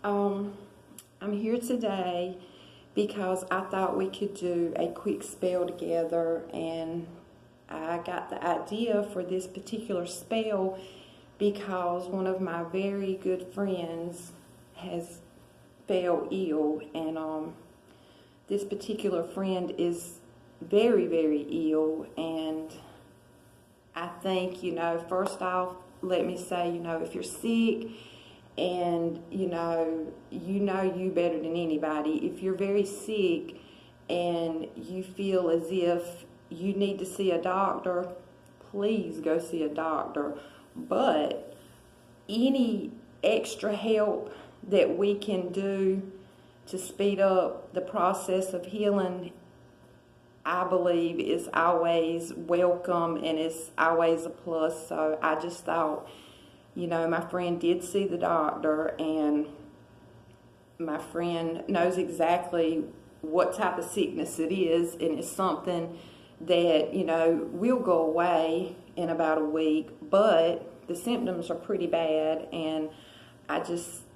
Um, I'm here today because I thought we could do a quick spell together, and I got the idea for this particular spell because one of my very good friends has fell ill, and this particular friend is very, very ill. And I think, first off, let me say, if you're sick and you better than anybody, if you're very sick and you feel as if you need to see a doctor, please go see a doctor. But any extra help that we can do to speed up the process of healing, I believe, is always welcome and is always a plus. So I just thought, my friend did see the doctor, and my friend knows exactly what type of sickness it is, and it's something that, will go away in about a week, but the symptoms are pretty bad, and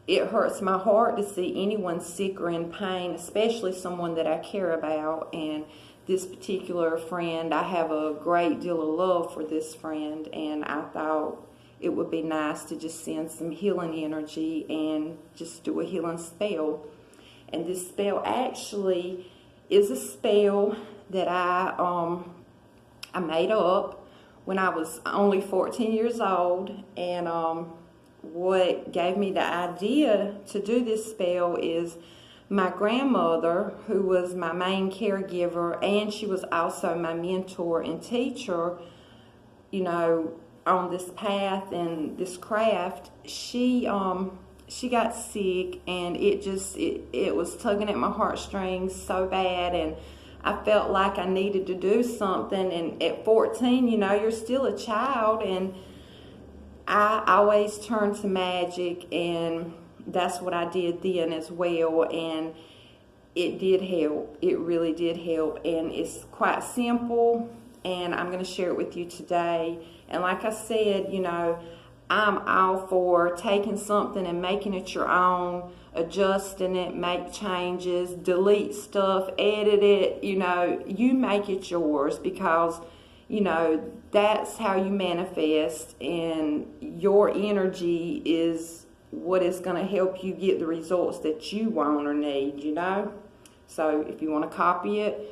it hurts my heart to see anyone sick or in pain, especially someone that I care about. And this particular friend, I have a great deal of love for this friend, and I thought it would be nice to just send some healing energy and just do a healing spell. And this spell actually is a spell that I made up when I was only 14 years old. And what gave me the idea to do this spell is my grandmother, who was my main caregiver, and she was also my mentor and teacher, on this path and this craft. She got sick, and it was tugging at my heartstrings so bad, and I felt like I needed to do something. And at 14, you're still a child, and I always turn to magic, and that's what I did then as well. And it did help. It really did help, and it's quite simple, and I'm going to share it with you today. And like I said, I'm all for taking something and making it your own, adjusting it, make changes, delete stuff, edit it, you make it yours, because, that's how you manifest, and your energy is what is going to help you get the results that you want or need, So if you want to copy it,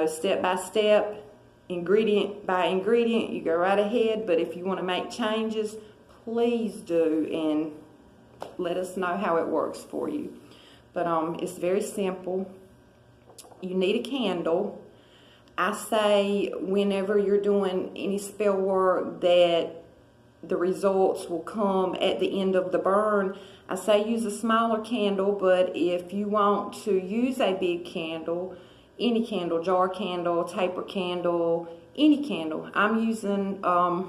step by step, ingredient by ingredient, you go right ahead. But if you want to make changes, please do, and let us know how it works for you. But it's very simple. You need a candle. I say whenever you're doing any spell work that the results will come at the end of the burn. I say use a smaller candle, but if you want to use a big candle, any candle, jar candle, taper candle, any candle. I'm using a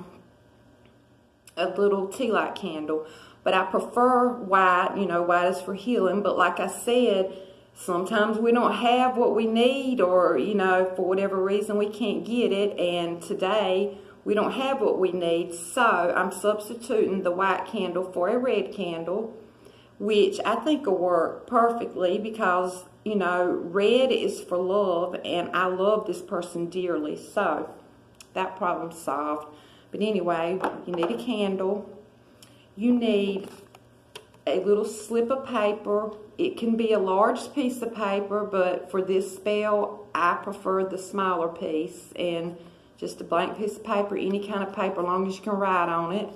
little tea light candle, but I prefer white. White is for healing, but like I said, sometimes we don't have what we need, or for whatever reason we can't get it, and today we don't have what we need, so I'm substituting the white candle for a red candle, which I think will work perfectly because, red is for love, and I love this person dearly, so that problem's solved. But anyway, you need a candle. You need a little slip of paper. It can be a large piece of paper, but for this spell, I prefer the smaller piece, and just a blank piece of paper, any kind of paper, as long as you can write on it.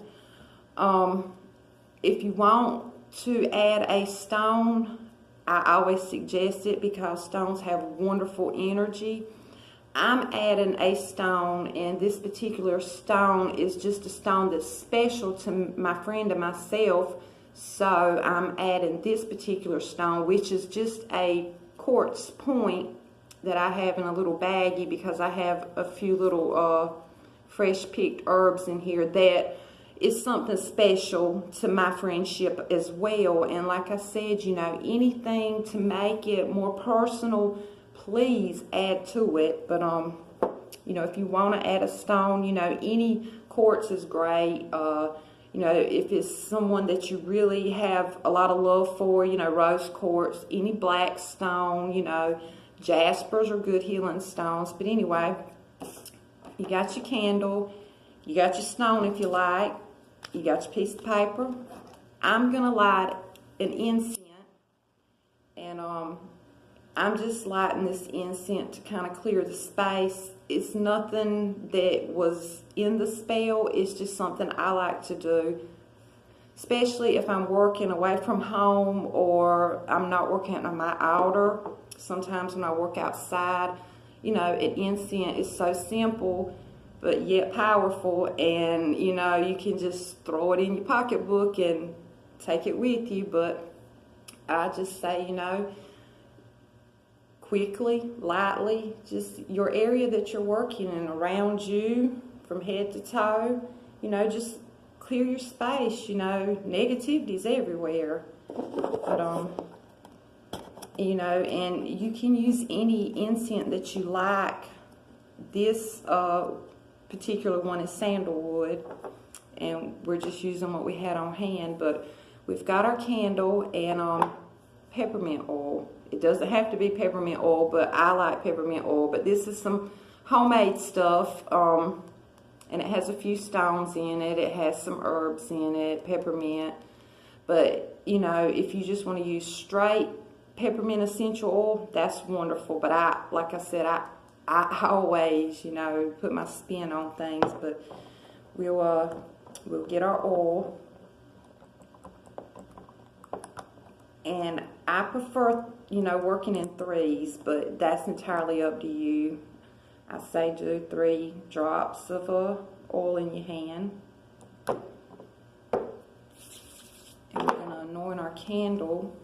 If you want to add a stone, I always suggest it because stones have wonderful energy. I'm adding a stone, and this particular stone is just a stone that's special to my friend and myself. So I'm adding this particular stone, which is just a quartz point that I have in a little baggie, because I have a few little fresh picked herbs in here that is something special to my friendship as well. And like I said, anything to make it more personal, please add to it. But if you want to add a stone, any quartz is great. You know, if it's someone that you really have a lot of love for, you know, rose quartz, any black stone, you know, jaspers are good healing stones. But anyway, you got your candle, you got your stone if you like, you got your piece of paper. I'm going to light an incense, and I'm just lighting this incense to kind of clear the space. It's nothing that was in the spell. It's just something I like to do, especially if I'm working away from home or I'm not working on my altar. Sometimes when I work outside, you know, an incense is so simple but yet powerful, and you know, you can just throw it in your pocketbook and take it with you. But I just say, you know, quickly, lightly, just your area that you're working in, around you from head to toe, you know, just clear your space. You know, negativity's everywhere. But you know, and you can use any incense that you like. This particular one is sandalwood, and we're just using what we had on hand. But we've got our candle and peppermint oil. It doesn't have to be peppermint oil, but I like peppermint oil. But this is some homemade stuff, and it has a few stones in it. It has some herbs in it, peppermint. But, you know, if you just want to use straight peppermint essential oil, that's wonderful. But like I said, I always, you know, put my spin on things. But we'll get our oil. And I prefer, you know, working in threes, but that's entirely up to you. I say do 3 drops of oil in your hand. And we're going to anoint our candle.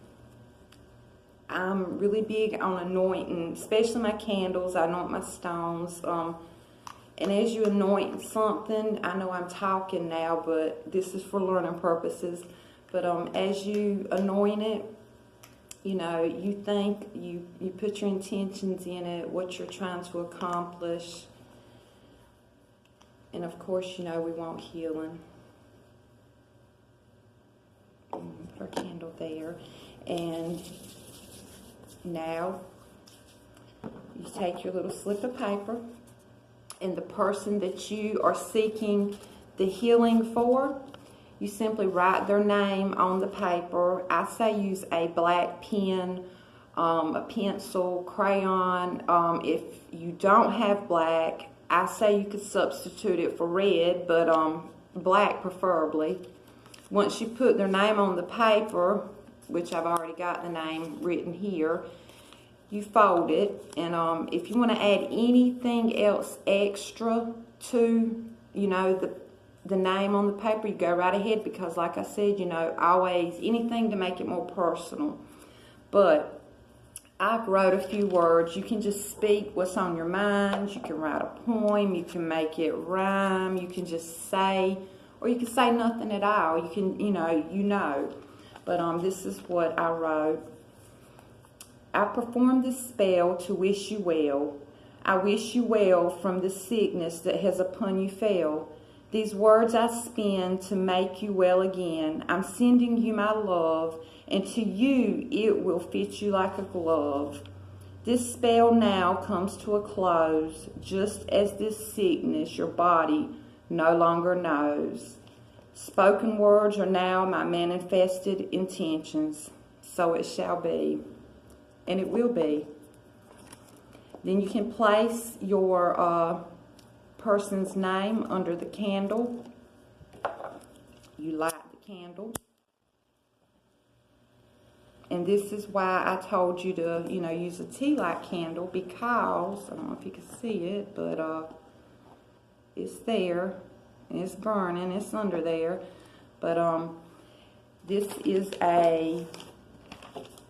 I'm really big on anointing, especially my candles. I anoint my stones. And as you anoint something, I know I'm talking now, but this is for learning purposes. But as you anoint it, you know, you think, you put your intentions in it, what you're trying to accomplish. And of course, you know, we want healing. Put our candle there. And now, you take your little slip of paper, and the person that you are seeking the healing for, you simply write their name on the paper. I say use a black pen, a pencil, crayon. If you don't have black, I say you could substitute it for red, but black preferably. Once you put their name on the paper, which I've already got the name written here, you fold it. And if you want to add anything else extra to, you know, the name on the paper, you go right ahead, because like I said, you know, always anything to make it more personal. But I've wrote a few words. You can just speak what's on your mind. You can write a poem. You can make it rhyme. You can just say, or you can say nothing at all. You can, you know. But this is what I wrote. I perform this spell to wish you well. I wish you well from the sickness that has upon you fell. These words I spin to make you well again. I'm sending you my love, and to you it will fit you like a glove. This spell now comes to a close, just as this sickness your body no longer knows. Spoken words are now my manifested intentions. So it shall be, and it will be. Then you can place your person's name under the candle. You light the candle. And this is why I told you to, you know, use a tea light candle, because, I don't know if you can see it, but it's there. And it's burning, it's under there. But this is a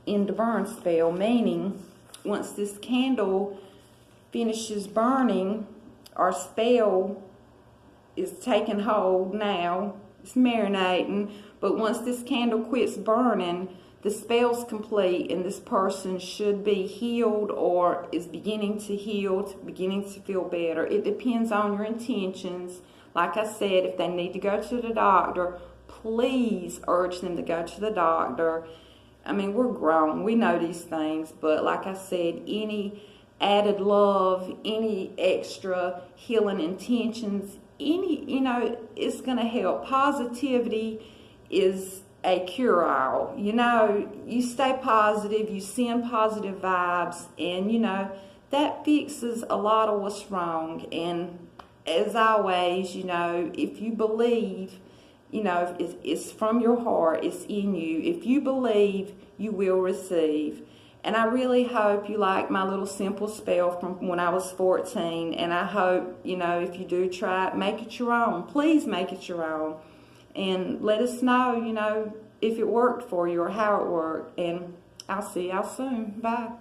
end to burn spell, meaning once this candle finishes burning, our spell is taking hold now. It's marinating. But once this candle quits burning, the spell's complete, and this person should be healed or is beginning to heal, beginning to feel better. It depends on your intentions Like I said, if they need to go to the doctor, please urge them to go to the doctor. I mean, we're grown, we know these things, but like I said, any added love, any extra healing intentions, it's going to help. Positivity is a cure-all. You stay positive, you send positive vibes, and that fixes a lot of what's wrong. And as always, if you believe, it's from your heart, it's in you. If you believe, you will receive. And I really hope you like my little simple spell from when I was 14. And I hope, if you do try it, make it your own. Please make it your own. And let us know, if it worked for you or how it worked. And I'll see y'all soon. Bye.